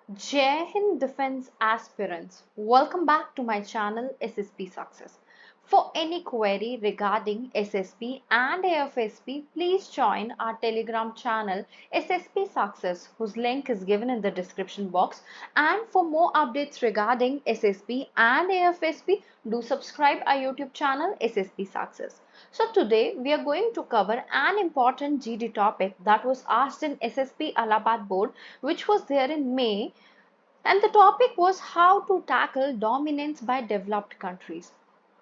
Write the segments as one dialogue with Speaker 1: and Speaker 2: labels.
Speaker 1: Jai Hind Defense Aspirants, welcome back to my channel SSP Success. For any query regarding SSP and AFSP, please join our Telegram channel SSP Success, whose link is given in the description box. And for more updates regarding SSP and AFSP, do subscribe our YouTube channel SSP Success. So today we are going to cover an important GD topic that was asked in SSP Allahabad board, which was there in May, and the topic was how to tackle dominance by developed countries.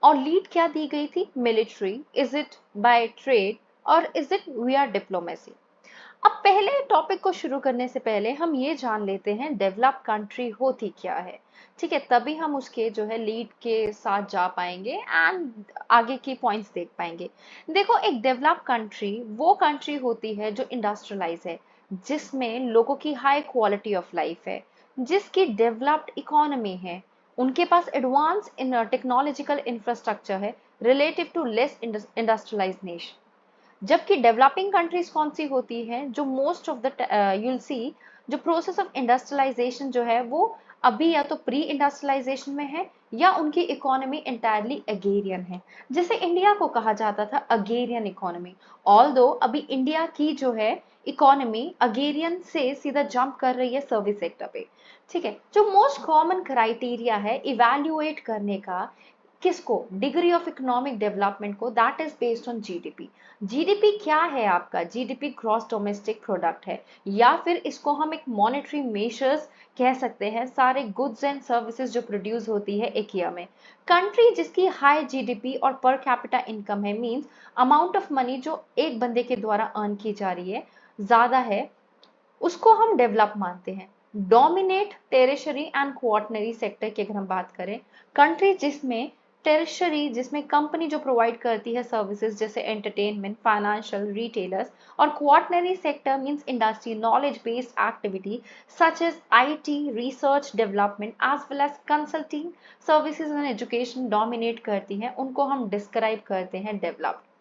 Speaker 1: और lead क्या दी गई थी? Military, is it by trade और is it VR diplomacy? अब पहले topic को शुरू करने से पहले हम ये जान लेते हैं डेवलप कंट्री होती क्या है। ठीक है, तभी हम उसके जो है लीड के साथ जा पाएंगे एंड आगे की पॉइंट्स देख पाएंगे। देखो, एक डेवलप कंट्री वो कंट्री होती है जो इंडस्ट्रियलाइज है, जिसमें लोगों की हाई क्वालिटी ऑफ लाइफ है, जिसकी डेवलप्ड इकोनॉमी है, उनके पास एडवांस इन टेक्नोलॉजिकल इंफ्रास्ट्रक्चर है relative to less industrialise nation. जबकि डेवलपिंग कंट्रीज कौन सी होती हैं? जो मोस्ट ऑफ द यूल सी जो प्रोसेस ऑफ इंडस्ट्रियलाइजेशन जो है वो अभी या तो प्री इंडस्ट्रियलाइजेशन में है या उनकी इकोनॉमी इंटायरली अगेरियन है, जिसे इंडिया को कहा जाता था अगेरियन इकोनॉमी। ऑल्दो अभी इंडिया की जो है इकोनॉमी अगेरियन से सीधा जंप कर रही है सर्विस सेक्टर पे। ठीक है, जो मोस्ट कॉमन क्राइटेरिया है इवैल्यूएट करने का किसको? डिग्री ऑफ इकोनॉमिक डेवलपमेंट को, that is based on GDP. GDP क्या है आपका? जीडीपी ग्रॉस डोमेस्टिक प्रोडक्ट है, या फिर इसको हम एक मॉनेटरी मेजर्स कह सकते हैं, सारे गुड्स एंड सर्विसेज जो प्रोड्यूस होती है एक ईयर में। कंट्री जिसकी हाई जीडीपी और पर कैपिटा इनकम है, मींस अमाउंट ऑफ मनी जो एक बंदे के द्वारा अर्न की जा रही है ज्यादा है, उसको हम डेवलप मानते हैं। Dominate tertiary and quaternary sector की अगर हम बात करें, कंट्री जिसमें टेरिशरी, जिसमें कंपनी जो प्रोवाइड करती है सर्विसेज जैसे एंटरटेनमेंट, फाइनेंशियल, रिटेलर्स, और quaternary sector means industry, knowledge based activity such as IT, research development as well as consulting services and education dominate करती हैं, उनको हम डिस्क्राइब करते हैं developed.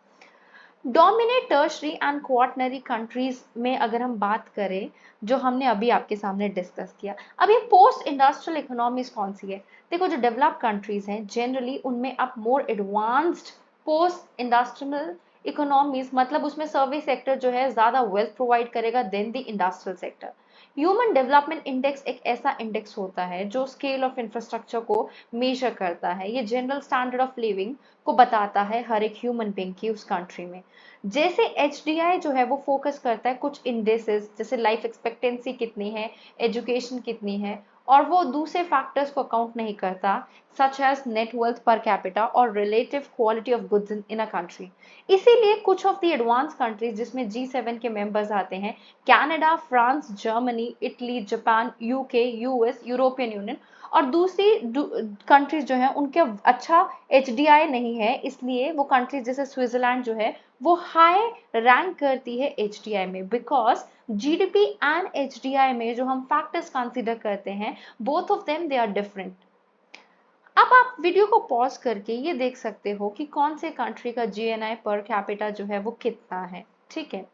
Speaker 1: Dominate tertiary and quaternary countries में अगर हम बात करें, जो हमने अभी आपके सामने डिस्कस किया, अब ये पोस्ट इंडस्ट्रियल इकोनॉमीज कौन सी है? देखो, जो डेवलप कंट्रीज हैं जनरली उनमें अब more advanced post industrial economies, मतलब उसमें सर्विस सेक्टर जो है ज्यादा वेल्थ प्रोवाइड करेगा than the industrial sector. Human development index एक ऐसा इंडेक्स होता है जो स्केल ऑफ इंफ्रास्ट्रक्चर को मेजर करता है। ये जनरल स्टैंडर्ड ऑफ लिविंग को बताता है हर एक ह्यूमन बींग की उस कंट्री में। जैसे एचडीआई जो है वो फोकस करता है कुछ इंडेसेस, जैसे लाइफ एक्सपेक्टेंसी कितनी है, एजुकेशन कितनी है, और वो दूसरे फैक्टर्स को अकाउंट नहीं करता, such as net wealth per capita और relative quality of goods in a country. इसीलिए कुछ ऑफ द एडवांस कंट्रीज जिसमें G7 के मेंबर्स आते हैं, Canada, France, Germany, Italy, Japan, UK, US, European union, और दूसरी कंट्रीज जो है उनके अच्छा एचडीआई नहीं है, इसलिए वो कंट्रीज जैसे स्विट्जरलैंड जो है वो हाई रैंक करती है एचडीआई में, बिकॉज जीडीपी एंड एचडीआई में जो हम फैक्टर्स कंसीडर करते हैं, both of them they are different. अब आप वीडियो को पॉज करके ये देख सकते हो कि कौन से कंट्री का जीएनआई पर कैपिटा जो है वो कितना है। ठीक है,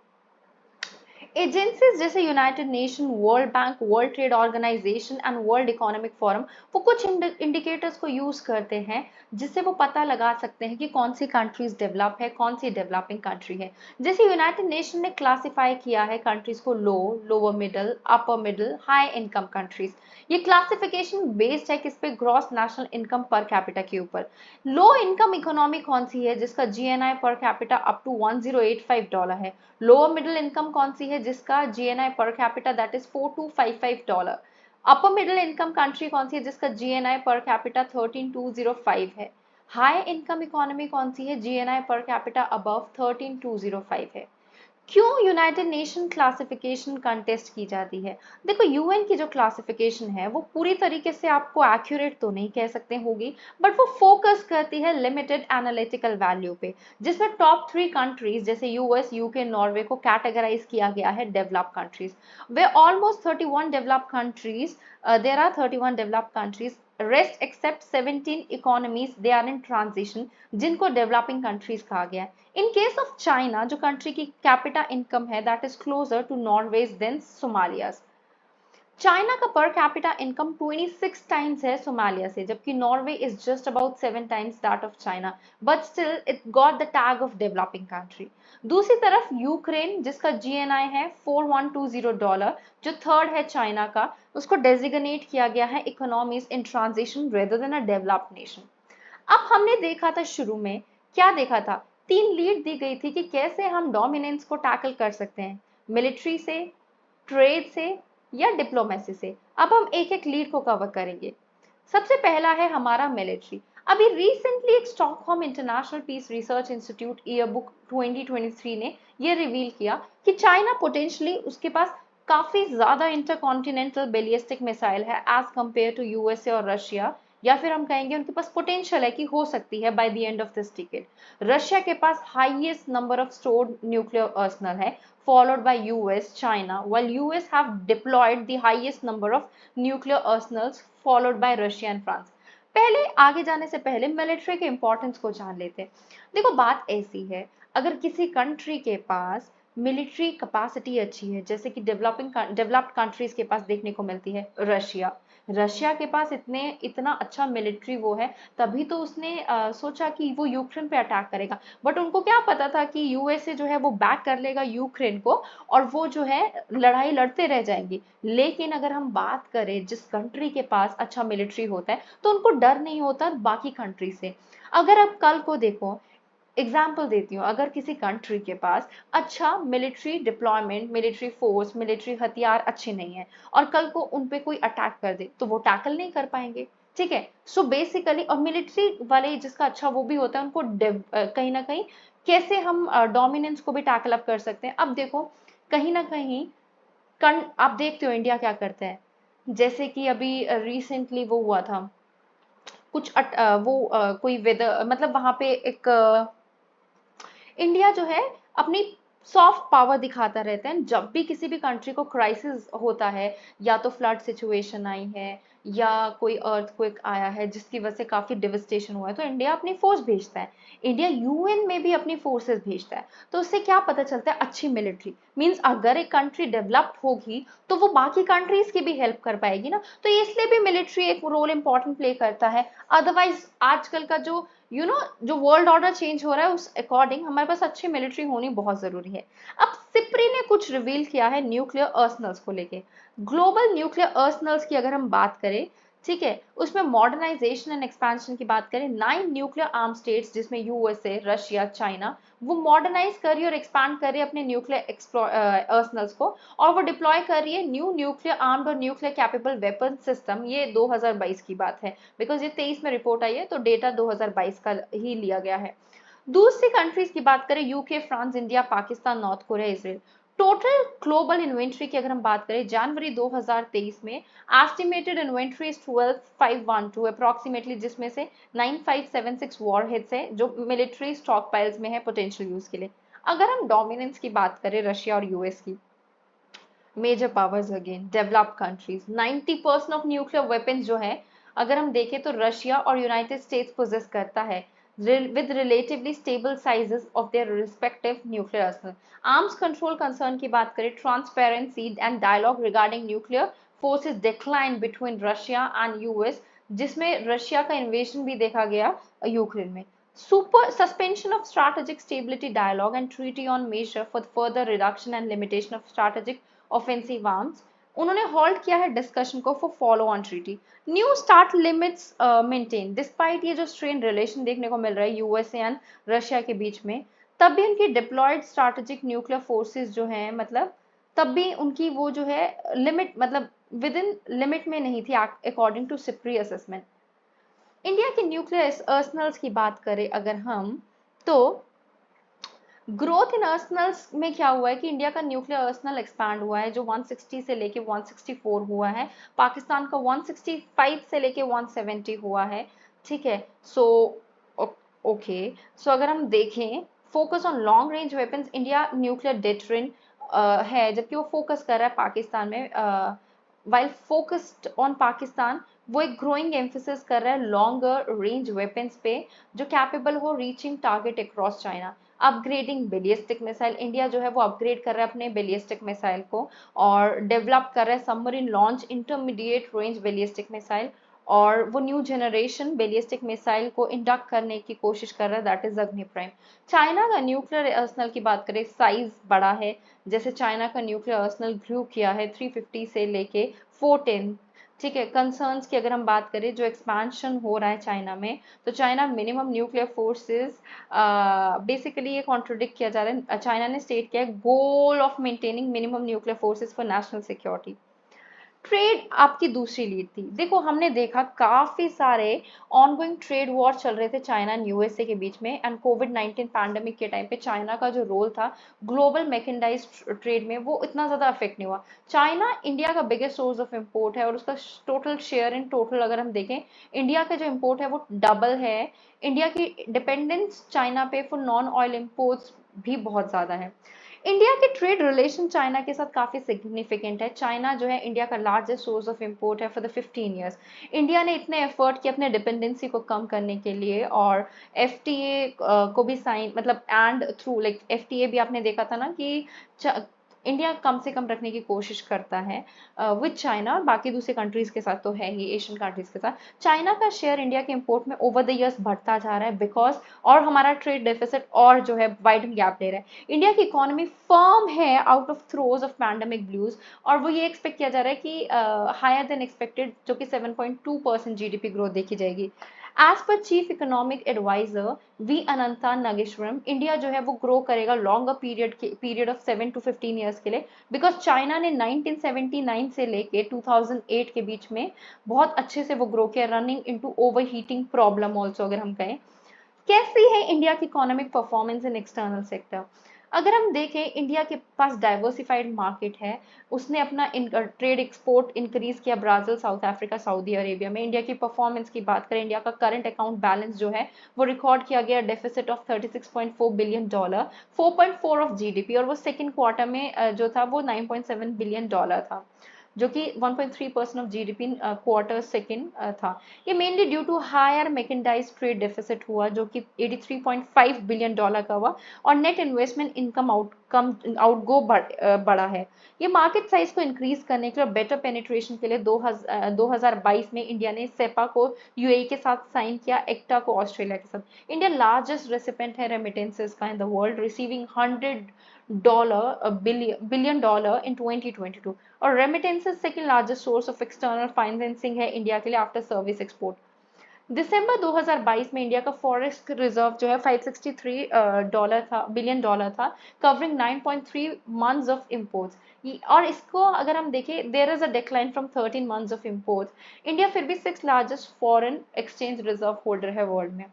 Speaker 1: एजेंसीज जैसे united nation, world bank, world trade organization and world economic forum वो कुछ इंडिकेटर्स को यूज करते हैं जिससे वो पता लगा सकते हैं कि कौन सी कंट्रीज डेवलप है, कौन सी डेवलपिंग कंट्री है। जैसे यूनाइटेड नेशन ने क्लासिफाई किया है कंट्रीज को low, lower middle, upper middle, high income countries. ये क्लासिफिकेशन बेस्ड है किस पे? Gross national income per capita के ऊपर। लो इनकम इकोनॉमी कौन सी है? जिसका GNI per capita up to $1085 है। लोअर मिडिल इनकम कौन सी है? जिसका GNI per capita that is $4255। Upper middle income country कौन सी है? जिसका जीएनआई पर कैपिटा 13205 है। हाई इनकम इकोनॉमी कौन सी है? जीएनआई पर कैपिटा अबव 13205 है। क्यों यूनाइटेड नेशन क्लासिफिकेशन कंटेस्ट की जाती है? देखो, यूएन की जो क्लासिफिकेशन है वो पूरी तरीके से आपको एक्यूरेट तो नहीं कह सकते होगी, बट वो फोकस करती है लिमिटेड एनालिटिकल वैल्यू पे, जिसमें टॉप 3 कंट्रीज जैसे यूएस, यूके, नॉर्वे को कैटेगराइज किया गया है डेवलप कंट्रीज। वे almost 31 develop countries, there are 31 develop countries, rest except 17 economies they are in transition, जिनको डेवलपिंग कंट्रीज कहा गया है। इन केस ऑफ चाइना, जो कंट्री की कैपिटा इनकम है that is closer to Norway's than Somalia. China का per capita income 26 times है Somalia से, जबकि Norway is just about 7 times that of China, but still it got the tag of developing country. दूसरी तरफ Ukraine, जिसका GNI है $4120, जो third है चाइना का, उसको डेजिग्नेट किया गया है economies in transition rather than a developed nation. अब हमने देखा था शुरू में, क्या देखा था, तीन लीड दी गई थी कि कैसे हम डोमिनेंस को टैकल कर सकते हैं, मिलिट्री से, ट्रेड से या डिप्लोमेसी से। अब हम एक एक लीड को कवर करेंगे। सबसे पहला है हमारा मिलिट्री। अभी रिसेंटली एक Stockholm international peace research institute yearbook 2023 ने यह रिवील किया कि चाइना पोटेंशियली उसके पास काफी ज्यादा इंटरकॉन्टिनेंटल बैलिस्टिक मिसाइल है एज कंपेयर टू यूएसए और रशिया, या फिर हम कहेंगे उनके पास पोटेंशियल है कि हो सकती है by the end of this decade. Russia के पास highest number of stored nuclear arsenal है, followed by US, China, while US have deployed the highest number of nuclear arsenals, followed by Russia and France. पहले आगे जाने से पहले military के importance को जान लेते हैं। देखो बात ऐसी है, अगर किसी कंट्री के पास मिलिट्री कैपेसिटी अच्छी है, जैसे कि डेवलप्ड कंट्रीज के पास देखने को मिलती है, रशिया, रशिया के पास इतना अच्छा मिलिट्री वो है, तभी तो उसने सोचा कि वो यूक्रेन पे अटैक करेगा। बट उनको क्या पता था कि यूएसए जो है वो बैक कर लेगा यूक्रेन को और वो जो है लड़ाई लड़ते रह जाएंगे। लेकिन अगर हम बात करें जिस कंट्री के पास अच्छा मिलिट्री होता है, तो उनको डर नहीं होता बाकी कंट्री से। अगर आप कल को देखो, एग्जाम्पल देती हूँ, अगर किसी कंट्री के पास अच्छा military deployment, military force, military हथियार अच्छे नहीं है और कल को उन पे कोई अटैक कर दे, तो वो टैकल नहीं कर पाएंगे। ठीक है, सो बेसिकली, और मिलिट्री वाले जिसका अच्छा वो भी होता है, उनको कहीं ना कहीं कैसे हम डोमिनेंस को भी टैकल अप कर सकते हैं। अब देखो, कहीं ना कहीं आप देखते हो इंडिया क्या करता है, जैसे कि अभी रिसेंटली वो हुआ था कुछ कोई वेदर, मतलब वहां पे एक इंडिया जो है अपनी सॉफ्ट पावर दिखाता रहता है। जब भी किसी भी कंट्री को क्राइसिस होता है, या तो फ्लड सिचुएशन आई है या कोई अर्थक्वेक आया है जिसकी वजह से काफी डिविस्टेशन हुआ है, तो इंडिया अपनी फोर्स भेजता है। इंडिया यूएन में भी अपनी फोर्सेस भेजता है। तो उससे क्या पता चलता है, अच्छी मिलिट्री मींस अगर एक कंट्री डेवलप्ड होगी तो वो बाकी कंट्रीज की भी हेल्प कर पाएगी ना, तो इसलिए भी मिलिट्री एक रोल इंपॉर्टेंट प्ले करता है। अदरवाइज आजकल का जो जो वर्ल्ड ऑर्डर चेंज हो रहा है, उस अकॉर्डिंग हमारे पास अच्छी मिलिट्री होनी बहुत जरूरी है। अब सिप्री ने कुछ रिवील किया है न्यूक्लियर अर्सनल्स को लेके। ग्लोबल न्यूक्लियर अर्सनल्स की अगर हम बात करें, ठीक है, उसमें मॉडर्नाइजेशन एंड एक्सपेंशन की बात करें, 9 न्यूक्लियर आर्म स्टेट्स जिसमें यूएसए, रशिया, चाइना, वो मॉडर्नाइज कर रही है और एक्सपैंड कर रही है अपने न्यूक्लियर अर्सनल्स को, और वो डिप्लॉय कर रही है न्यू न्यूक्लियर आर्म्ड और न्यूक्लियर कैपेबल वेपन सिस्टम। ये 2022 की बात है, बिकॉज ये 23 में रिपोर्ट आई है, तो डेटा 2022 का ही लिया गया है। दूसरी कंट्रीज की बात करें, UK, France, India, Pakistan, north Korea, Israel. Total global inventory की अगर हम बात करें जनवरी 2023 में, एस्टिमेटेड इन्वेंट्री इज 12512 अप्रोक्सीमेटली, जिसमें से 9576 वॉरहेड्स है जो मिलिट्री स्टॉक पाइल्स में है पोटेंशियल यूज के लिए। अगर हम डोमिनेंस की बात करें रशिया और यूएस की, major powers again developed countries, 90% of nuclear weapons जो है, अगर हम देखें तो रशिया और यूनाइटेड स्टेट्स पोजेस करता है with relatively stable sizes of their respective nuclear arsenal. Arms control concern की बात करें, transparency and dialogue regarding nuclear forces decline between Russia and US, जिसमें रशिया का इन्वेजन भी देखा गया यूक्रेन में। Super suspension of strategic stability dialogue and treaty on measure for further reduction and limitation of strategic offensive arms, उन्होंने halt किया है discussion को for follow on treaty. New start limits maintain despite ये जो strain relation देखने को मिल रहा है यूएसए एंड रशिया के बीच में, तब भी उनकी डिप्लॉयड स्ट्रैटेजिक न्यूक्लियर फोर्सेस जो हैं, मतलब तब भी उनकी वो जो है लिमिट, मतलब विद इन लिमिट में नहीं थी according to SIPRI assessment. India के न्यूक्लियर अर्सनल्स की बात करें अगर हम, तो ग्रोथ इन अर्सनल्स में क्या हुआ है कि इंडिया का न्यूक्लियर अर्सनल एक्सपैंड हुआ है, जो 160 से लेके 164 हुआ है। पाकिस्तान का 165 से लेके 170 हुआ है। ठीक है, सो ओके, सो अगर हम देखें focus on long range weapons, India nuclear deterrent है, जबकि वो फोकस कर रहा है पाकिस्तान में। वाइल फोकस्ड ऑन पाकिस्तान, वो एक ग्रोइंग एम्फेसिस कर रहा है लॉन्गर रेंज वेपन्स पे, जो कैपेबल हो reaching target across China. Upgrading ballistic missile, India जो है वो अपग्रेड कर रहा है अपने बैलिस्टिक मिसाइल को और डेवलप कर रहा है submarine launch intermediate range ballistic missile, और वो न्यू जनरेशन बैलिस्टिक मिसाइल को इंडक्ट करने की कोशिश कर रहा है, दैट इज अग्नि प्राइम। चाइना का न्यूक्लियर आर्सेनल की बात करें, साइज बड़ा है, जैसे चाइना का न्यूक्लियर आर्सेनल ग्रू किया है 350 से लेके 410। ठीक है, कंसर्न्स की अगर हम बात करें, जो एक्सपेंशन हो रहा है चाइना में, तो China minimum nuclear forces, basically ये कॉन्ट्रोडिक्ट किया जा रहा है, चाइना ने स्टेट किया है goal of maintaining minimum nuclear forces for national security. Trade आपकी दूसरी लीड थी। देखो हमने देखा काफी सारे ऑनगोइंग ट्रेड वॉर चल रहे थे चाइना एंड यूएसए के बीच में, एंड कोविड-19 पैंडेमिक के टाइम पे चाइना का जो रोल था ग्लोबल मैकेनाइज्ड ट्रेड में, वो इतना ज्यादा अफेक्ट नहीं हुआ। चाइना इंडिया का बिगेस्ट सोर्स ऑफ इम्पोर्ट है, और उसका टोटल शेयर इन टोटल अगर हम देखें, इंडिया का जो इम्पोर्ट है वो डबल है। इंडिया की डिपेंडेंस चाइना पे फॉर नॉन ऑयल इम्पोर्ट्स भी बहुत ज्यादा है। इंडिया के ट्रेड रिलेशन चाइना के साथ काफी सिग्निफिकेंट है। चाइना जो है इंडिया का लार्जेस्ट सोर्स ऑफ इंपोर्ट है फॉर द 15 ईयर्स। इंडिया ने इतने एफर्ट किए अपने डिपेंडेंसी को कम करने के लिए, और एफटीए को भी साइन, मतलब एंड थ्रू लाइक एफटीए भी आपने देखा था ना कि इंडिया कम से कम रखने की कोशिश करता है विद चाइना, और बाकी दूसरे कंट्रीज के साथ तो है ही, एशियन कंट्रीज के साथ। चाइना का शेयर इंडिया के इंपोर्ट में ओवर द ईयर्स बढ़ता जा रहा है बिकॉज, और हमारा ट्रेड डेफिसिट और जो है वाइडन गैप ले रहा है। इंडिया की इकोनॉमी फर्म है out of throws of pandemic blues, और वो ये एक्सपेक्ट किया जा रहा है कि हायर देन एक्सपेक्टेड, जो कि 7.2% जीडीपी ग्रोथ देखी जाएगी। As per chief economic advisor V Anantha Nageswaran, India जो है वो ग्रो करेगा longer period of 7 to 15 years के लिए, बिकॉज चाइना ने 1979 से लेके 2008 के बीच में बहुत अच्छे से वो ग्रो किया, running into over heating problem also अगर हम कहें। कैसी है इंडिया की economic performance in external sector? अगर हम देखें, इंडिया के पास डाइवर्सिफाइड मार्केट है, उसने अपना ट्रेड एक्सपोर्ट इंक्रीज किया Brazil, south Africa, Saudi Arabia में। इंडिया की परफॉर्मेंस की बात करें, इंडिया का करंट अकाउंट बैलेंस जो है वो रिकॉर्ड किया गया deficit of $36.4 billion, 4.4 of GDP, और वो सेकेंड क्वार्टर में जो था वो $9.7 बिलियन था, जो कि 1.3% ऑफ जीडीपी क्वार्टर सेकेंड था। ये mainly due to higher mechanized trade deficit हुआ, जो कि $83.5 बिलियन का हुआ, और नेट इन्वेस्टमेंट इनकम आउटगो बढ़ा है। ये मार्केट साइज को इंक्रीज करने के लिए, बेटर पेनिट्रेशन के लिए 2022 में इंडिया ने सेपा को यूएई के साथ साइन किया, एक्टा को ऑस्ट्रेलिया के साथ। इंडिया लार्जेस्ट रेसिपेंट है रेमिटेंसेस का in the world, receiving $100 billion in 2022, और remittances second largest source of external financing है इंडिया के लिए आफ्टर सर्विस एक्सपोर्ट। दिसंबर 2022 में इंडिया का फॉरेक्स रिजर्व जो है $563 बिलियन था, कवरिंग 9.3 मंथ्स ऑफ इंपोर्ट्स। और इसको अगर हम देखें, there is a decline from 13 months of imports. India फिर भी 6th largest foreign exchange reserve holder है वर्ल्ड में।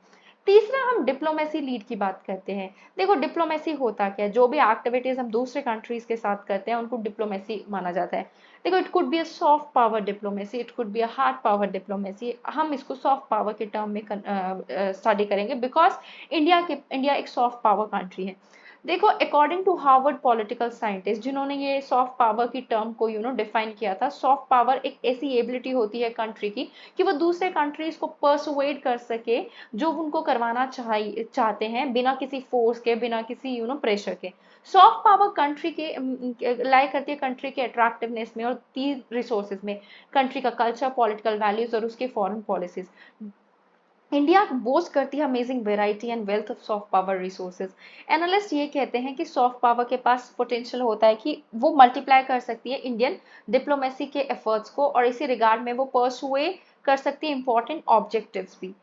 Speaker 1: तीसरा, हम डिप्लोमेसी लीड की बात करते हैं। देखो डिप्लोमेसी होता क्या है, जो भी एक्टिविटीज हम दूसरे कंट्रीज के साथ करते हैं उनको डिप्लोमेसी माना जाता है। देखो, it could be a soft power diplomacy, it could be a hard power diplomacy. हम इसको सॉफ्ट पावर के टर्म में स्टडी करेंगे, बिकॉज इंडिया एक सॉफ्ट पावर कंट्री है। देखो, according to Harvard political scientist, जिन्होंने ये सॉफ्ट पावर की टर्म को डिफाइन किया था, सॉफ्ट पावर एक ऐसी एबिलिटी होती है कंट्री की कि वो दूसरे कंट्रीज को परसुएड कर सके जो उनको करवाना चाहते हैं, बिना किसी फोर्स के, बिना किसी प्रेशर के। सॉफ्ट पावर कंट्री के लाई करती है कंट्री के अट्रैक्टिवनेस में और तीन रिसोर्सेज में, कंट्री का कल्चर, पॉलिटिकल वैल्यूज और उसके फॉरेन पॉलिसीज। इंडिया बोस्ट करती है amazing variety and wealth of soft power resources. Analyst ये कहते हैं कि सॉफ्ट पावर के पास पोटेंशियल होता है कि वो मल्टीप्लाई कर सकती है इंडियन डिप्लोमेसी के एफर्ट्स को, और इसी रिगार्ड में वो परसुए कर सकती है इंपॉर्टेंट ऑब्जेक्टिव्स भी।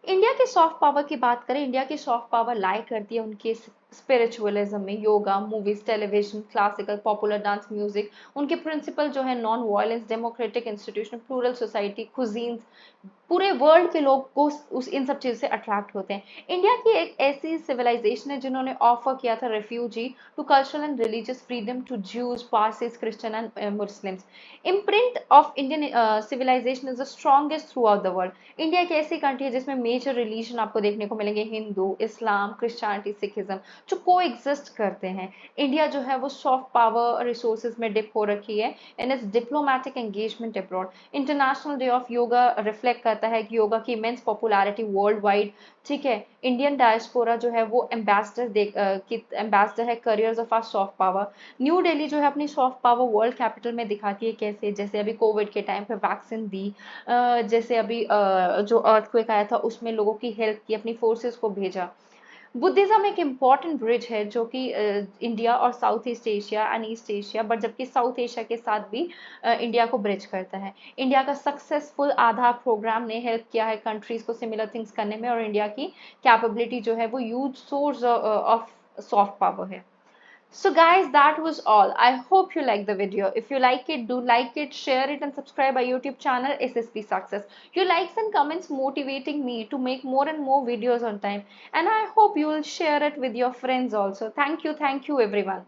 Speaker 1: इंडिया के सॉफ्ट पावर की बात करें, इंडिया की सॉफ्ट पावर लाई करती है उनके स्पिरिचुअलिज्म में, yoga, movies, television, classical, popular dance music. उनके प्रिंसिपल जो है non violence, democratic institution, plural society, cuisines, पूरे वर्ल्ड के लोग को उस इन सब चीज से अट्रैक्ट होते हैं। इंडिया की एक ऐसी सिविलाइजेशन है जिन्होंने ऑफर किया था refugee to cultural and religious freedom to Jews, Parsis, Christian and Muslims. Imprint of Indian civilization is the strongest throughout the world. India एक ऐसी कंट्री है जिसमें मेजर रिलीजन आपको देखने को मिलेंगे, हिंदू, इस्लाम, क्रिश्चियनिटी, सिखिज्म। जो को एग्जिस्ट करते हैं। इंडिया जो है वो सॉफ्ट पावर रिसोर्सेज में डिप हो रखी है in its diplomatic engagement abroad. International day of yoga reflect करता है कि योगा की इमेंस पॉपुलैरिटी वर्ल्ड वाइड, ठीक है। इंडियन डायस्पोरा जो है वो एम्बेसडर है carriers of our soft power. New Delhi जो है अपनी सॉफ्ट पावर वर्ल्ड कैपिटल में दिखाती है कैसे, जैसे अभी कोविड के टाइम पे वैक्सीन दी, जैसे अभी जो अर्थक्वेक आया था उसमें लोगों की हेल्प की, अपनी फोर्सेस को भेजा। बुद्धिज्म एक इम्पॉर्टेंट ब्रिज है जो कि इंडिया और south east Asia and east Asia, but जबकि साउथ एशिया के साथ भी इंडिया को ब्रिज करता है। इंडिया का सक्सेसफुल आधार प्रोग्राम ने हेल्प किया है कंट्रीज को सिमिलर थिंग्स करने में, और इंडिया की कैपेबिलिटी जो है वो huge source of soft power है। So guys, that was all. I hope you like the video. If you like it, do like it, share it and subscribe our YouTube channel SSP Success. Your likes and comments motivating me to make more and more videos on time. And I hope you will share it with your friends also. Thank you everyone.